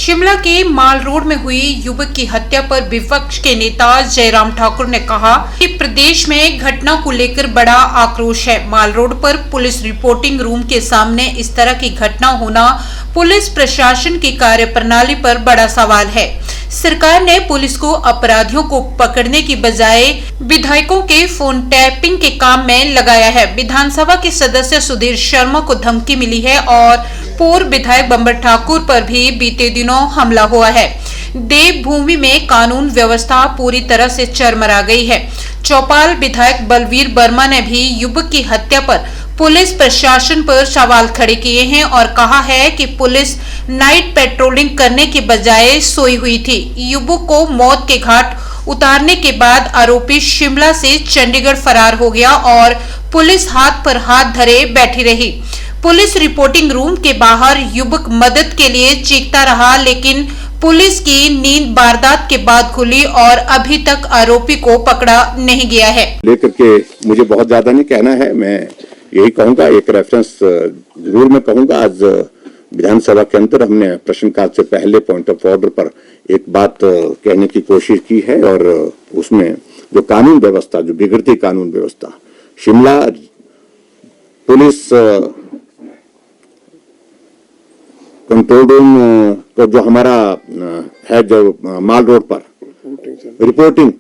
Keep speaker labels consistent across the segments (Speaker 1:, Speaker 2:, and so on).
Speaker 1: शिमला के माल रोड में हुई युवक की हत्या पर विपक्ष के नेता जयराम ठाकुर ने कहा कि प्रदेश में घटना को लेकर बड़ा आक्रोश है। माल रोड पर पुलिस रिपोर्टिंग रूम के सामने इस तरह की घटना होना पुलिस प्रशासन की कार्यप्रणाली पर बड़ा सवाल है। सरकार ने पुलिस को अपराधियों को पकड़ने की बजाय विधायकों के फोन टैपिंग के काम में लगाया है। विधानसभा के सदस्य सुधीर शर्मा को धमकी मिली है और पूर्व विधायक बंबर ठाकुर पर भी बीते दिनों हमला हुआ है। देवभूमि में कानून व्यवस्था पूरी तरह से चरमरा गई है। चौपाल विधायक बलवीर वर्मा ने भी युवक की हत्या पर पुलिस प्रशासन पर सवाल खड़े किए हैं और कहा है कि पुलिस नाइट पेट्रोलिंग करने के बजाय सोई हुई थी। युवक को मौत के घाट उतारने के बाद आरोपी शिमला से चंडीगढ़ फरार हो गया और पुलिस हाथ पर हाथ धरे बैठी रही। पुलिस रिपोर्टिंग रूम के बाहर युवक मदद के लिए चीखता रहा, लेकिन पुलिस की नींद वारदात के बाद खुली और अभी तक आरोपी को पकड़ा नहीं गया है।
Speaker 2: लेकर के मुझे बहुत ज्यादा नहीं कहना है, मैं यही कहूंगा, एक रेफरेंस जरूर मैं कहूंगा। आज विधानसभा के अंदर हमने प्रश्नकाल से पहले पॉइंट ऑफ ऑर्डर पर एक बात कहने की कोशिश की है और उसमें जो कानून व्यवस्था, जो बिगड़ती कानून व्यवस्था, शिमला पुलिस कंट्रोल रूम को जो हमारा है, जो माल रोड पर रिपोर्टिंग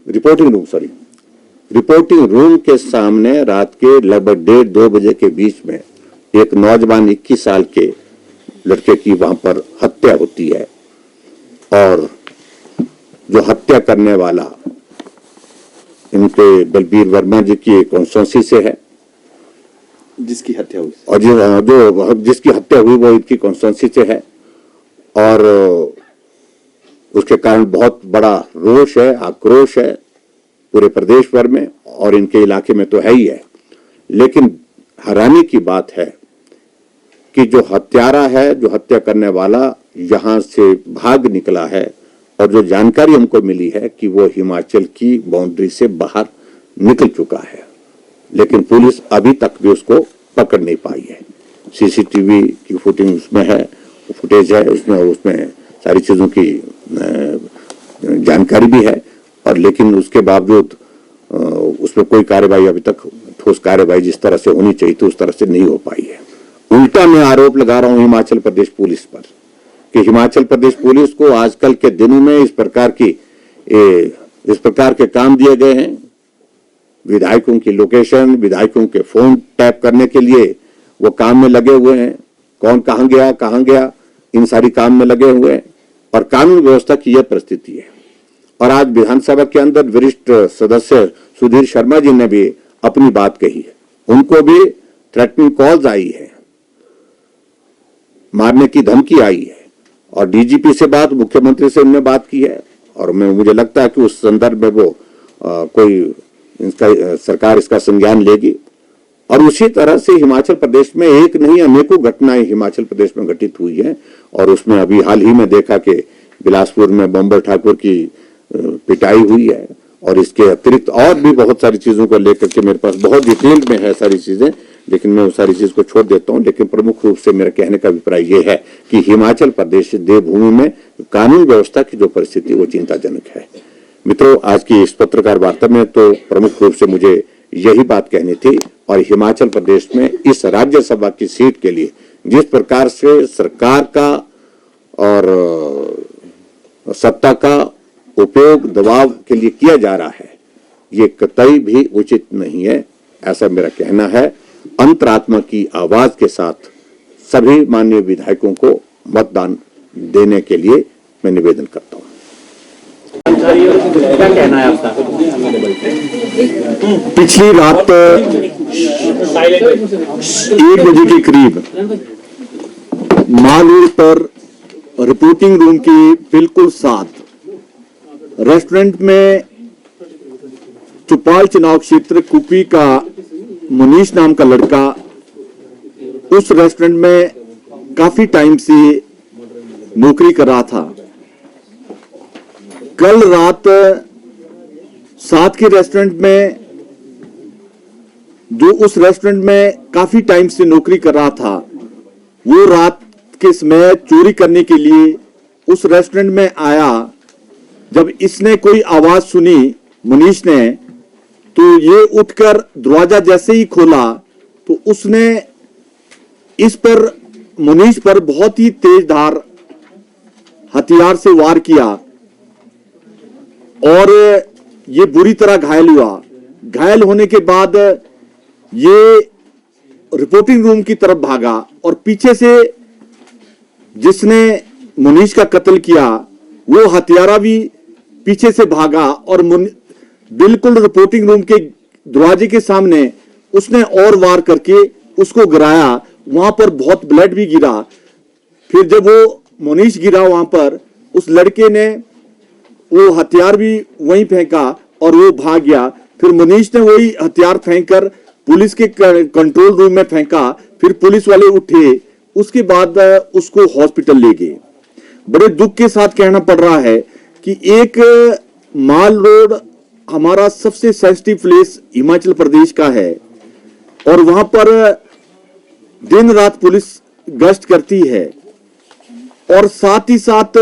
Speaker 2: रूम के सामने रात के लगभग 1:30-2 बजे के बीच में एक नौजवान 21 साल के लड़के की वहां पर हत्या होती है और जो हत्या करने वाला इनके बलबीर वर्मा जी की कॉन्स्टिट्यूंसी से है,
Speaker 3: जिसकी हत्या हुई
Speaker 2: और जो जिसकी हत्या हुई वो इनकी कॉन्स्टिट्यूंसी से है और उसके कारण बहुत बड़ा रोष है, आक्रोश है पूरे प्रदेश भर में और इनके इलाके में तो है ही है। लेकिन हैरानी की बात है कि जो हत्यारा है, जो हत्या करने वाला यहां से भाग निकला है और जो जानकारी हमको मिली है कि वो हिमाचल की बाउंड्री से बाहर निकल चुका है, लेकिन पुलिस अभी तक भी उसको पकड़ नहीं पाई है। सीसीटीवी की फुटेज उसमें है, फुटेज है, उसमें सारी चीजों की जानकारी भी है और लेकिन उसके बावजूद उसमें कोई कार्रवाई अभी तक, ठोस कार्रवाई जिस तरह से होनी चाहिए थी उस तरह से नहीं हो पाई है। उल्टा मैं आरोप लगा रहा हूं हिमाचल प्रदेश पुलिस पर कि हिमाचल प्रदेश पुलिस को आजकल के दिनों में इस प्रकार के काम दिए गए हैं। विधायकों की लोकेशन, विधायकों के फोन टैप करने के लिए वो काम में लगे हुए हैं। कौन कहां गया, इन सारी काम में लगे हुए हैं और कानून व्यवस्था की यह परिस्थिति है। और आज विधानसभा के अंदर वरिष्ठ सदस्य सुधीर शर्मा जी ने भी अपनी बात कही है, उनको भी थ्रेटनिंग कॉल्स आई है, मारने की धमकी आई है और डीजीपी से बात, मुख्यमंत्री से उन्होंने बात की है और मुझे लगता है कि उस संदर्भ में वो सरकार इसका संज्ञान लेगी। और उसी तरह से हिमाचल प्रदेश में एक नहीं अनेकों घटनाएं हिमाचल प्रदेश में घटित हुई हैं और उसमें अभी हाल ही में देखा कि बिलासपुर में बंबर ठाकुर की पिटाई हुई है और इसके अतिरिक्त और भी बहुत सारी चीजों को लेकर के मेरे पास बहुत डिटेल में है सारी चीजें, लेकिन मैं उस सारी चीज को छोड़ देता हूं। लेकिन प्रमुख रूप से मेरा कहने का अभिप्राय यह है कि हिमाचल प्रदेश देवभूमि में कानून व्यवस्था की जो परिस्थिति वो चिंताजनक है। मित्रों, आज की इस पत्रकार वार्ता में तो प्रमुख रूप से मुझे यही बात कहनी थी और हिमाचल प्रदेश में इस राज्यसभा की सीट के लिए जिस प्रकार से सरकार का और सत्ता का उपयोग दबाव के लिए किया जा रहा है, ये कतई भी उचित नहीं है, ऐसा मेरा कहना है। अंतरात्मा की आवाज के साथ सभी माननीय विधायकों को मतदान देने के लिए मैं निवेदन करता हूं।
Speaker 3: क्या कहना है आपका?
Speaker 4: पिछली रात 1 बजे के करीब माल रोड पर रिपोर्टिंग रूम के बिल्कुल साथ रेस्टोरेंट में चौपाल चुनाव क्षेत्र कुपी का मुनीश नाम का लड़का उस रेस्टोरेंट में काफी टाइम से नौकरी कर रहा था। कल रात साथ के रेस्टोरेंट में, जो उस रेस्टोरेंट में काफी टाइम से नौकरी कर रहा था, वो रात के समय चोरी करने के लिए उस रेस्टोरेंट में आया, जब इसने कोई आवाज सुनी मुनीश ने, तो ये उठकर दरवाजा जैसे ही खोला तो उसने इस पर, मुनीश पर बहुत ही तेज धार हथियार से वार किया और ये बुरी तरह घायल हुआ। घायल होने के बाद ये रिपोर्टिंग रूम की तरफ भागा और पीछे से जिसने मुनीश का कत्ल किया वो हत्यारा भी पीछे से भागा और बिल्कुल रिपोर्टिंग रूम के दरवाजे के सामने उसने और वार करके उसको गिराया। वहां पर बहुत ब्लड भी गिरा। फिर जब वो मुनीश गिरा वहां पर, उस लड़के ने वो हथियार भी वहीं फेंका और वो भाग गया। फिर मुनीश ने वही हथियार फेंककर पुलिस के कंट्रोल रूम में फेंका। फिर पुलिस वाले उठे, उसके बाद उसको हॉस्पिटल ले गए। बड़े दुख के साथ कहना पड़ रहा है कि एक माल रोड हमारा सबसे सेंसिटिव प्लेस हिमाचल प्रदेश का है और वहां पर दिन रात पुलिस गश्त करती है और साथ ही साथ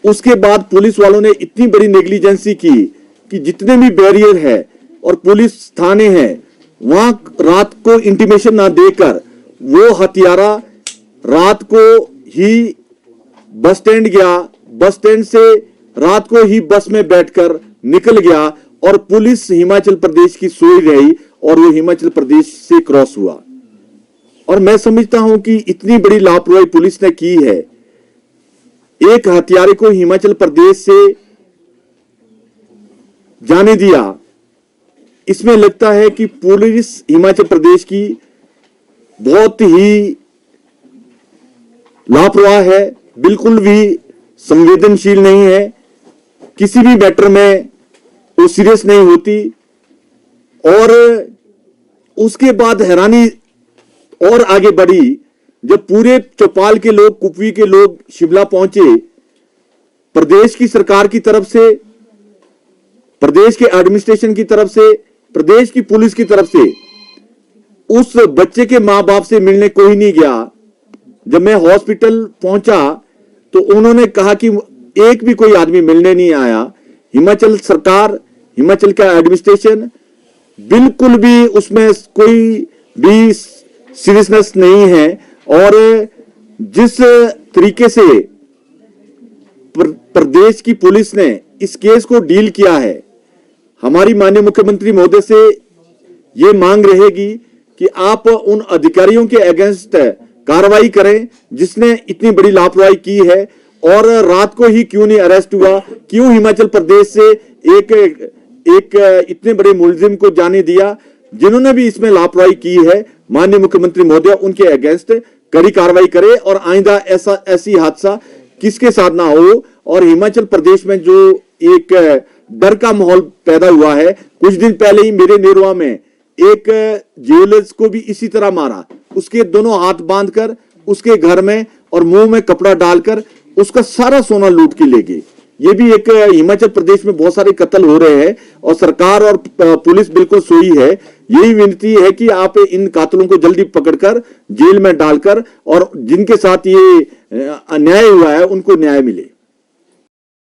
Speaker 4: उसके बाद पुलिस वालों ने इतनी बड़ी नेग्लिजेंसी की कि जितने भी बैरियर है और पुलिस थाने हैं वहां रात को इंटीमेशन ना देकर वो हत्यारा रात को ही बस स्टैंड गया, बस स्टैंड से रात को ही बस में बैठकर निकल गया और पुलिस हिमाचल प्रदेश की सोई रही और वो हिमाचल प्रदेश से क्रॉस हुआ। और मैं समझता हूं कि इतनी बड़ी लापरवाही पुलिस ने की है। एक हत्यारे को हिमाचल प्रदेश से जाने दिया, इसमें लगता है कि पुलिस हिमाचल प्रदेश की बहुत ही लापरवाह है, बिल्कुल भी संवेदनशील नहीं है, किसी भी मैटर में वो सीरियस नहीं होती। और उसके बाद हैरानी और आगे बढ़ी जब पूरे चौपाल के लोग, कुपवी के लोग शिमला पहुंचे। प्रदेश की सरकार की तरफ से, प्रदेश के एडमिनिस्ट्रेशन की तरफ से, प्रदेश की पुलिस की तरफ से उस बच्चे के मां बाप से मिलने कोई नहीं गया। जब मैं हॉस्पिटल पहुंचा तो उन्होंने कहा कि एक भी कोई आदमी मिलने नहीं आया। हिमाचल सरकार, हिमाचल का एडमिनिस्ट्रेशन बिल्कुल भी उसमें कोई भी सीरियसनेस नहीं है। और जिस तरीके से प्रदेश की पुलिस ने इस केस को डील किया है, हमारी माननीय मुख्यमंत्री महोदय से ये मांग रहेगी कि आप उन अधिकारियों के अगेंस्ट कार्रवाई करें जिसने इतनी बड़ी लापरवाही की है। और रात को ही क्यों नहीं अरेस्ट हुआ, क्यों हिमाचल प्रदेश से एक इतने बड़े मुलजिम को जाने दिया। जिन्होंने भी इसमें लापरवाही की है, माननीय मुख्यमंत्री महोदय उनके अगेंस्ट कड़ी कार्रवाई करे और आइंदा ऐसी हादसा किसके साथ ना हो। और हिमाचल प्रदेश में जो एक डर का माहौल पैदा हुआ है, कुछ दिन पहले ही मेरे नेरवा में एक ज्वेलर्स को भी इसी तरह मारा, उसके दोनों हाथ बांधकर उसके घर में और मुंह में कपड़ा डालकर उसका सारा सोना लूट के ले गए। ये भी एक हिमाचल प्रदेश में बहुत सारे कत्ल हो रहे हैं और सरकार और पुलिस बिल्कुल सोई है। यही विनती है कि आप इन कातलों को जल्दी पकड़कर जेल में डालकर और जिनके साथ ये अन्याय हुआ है उनको न्याय मिले।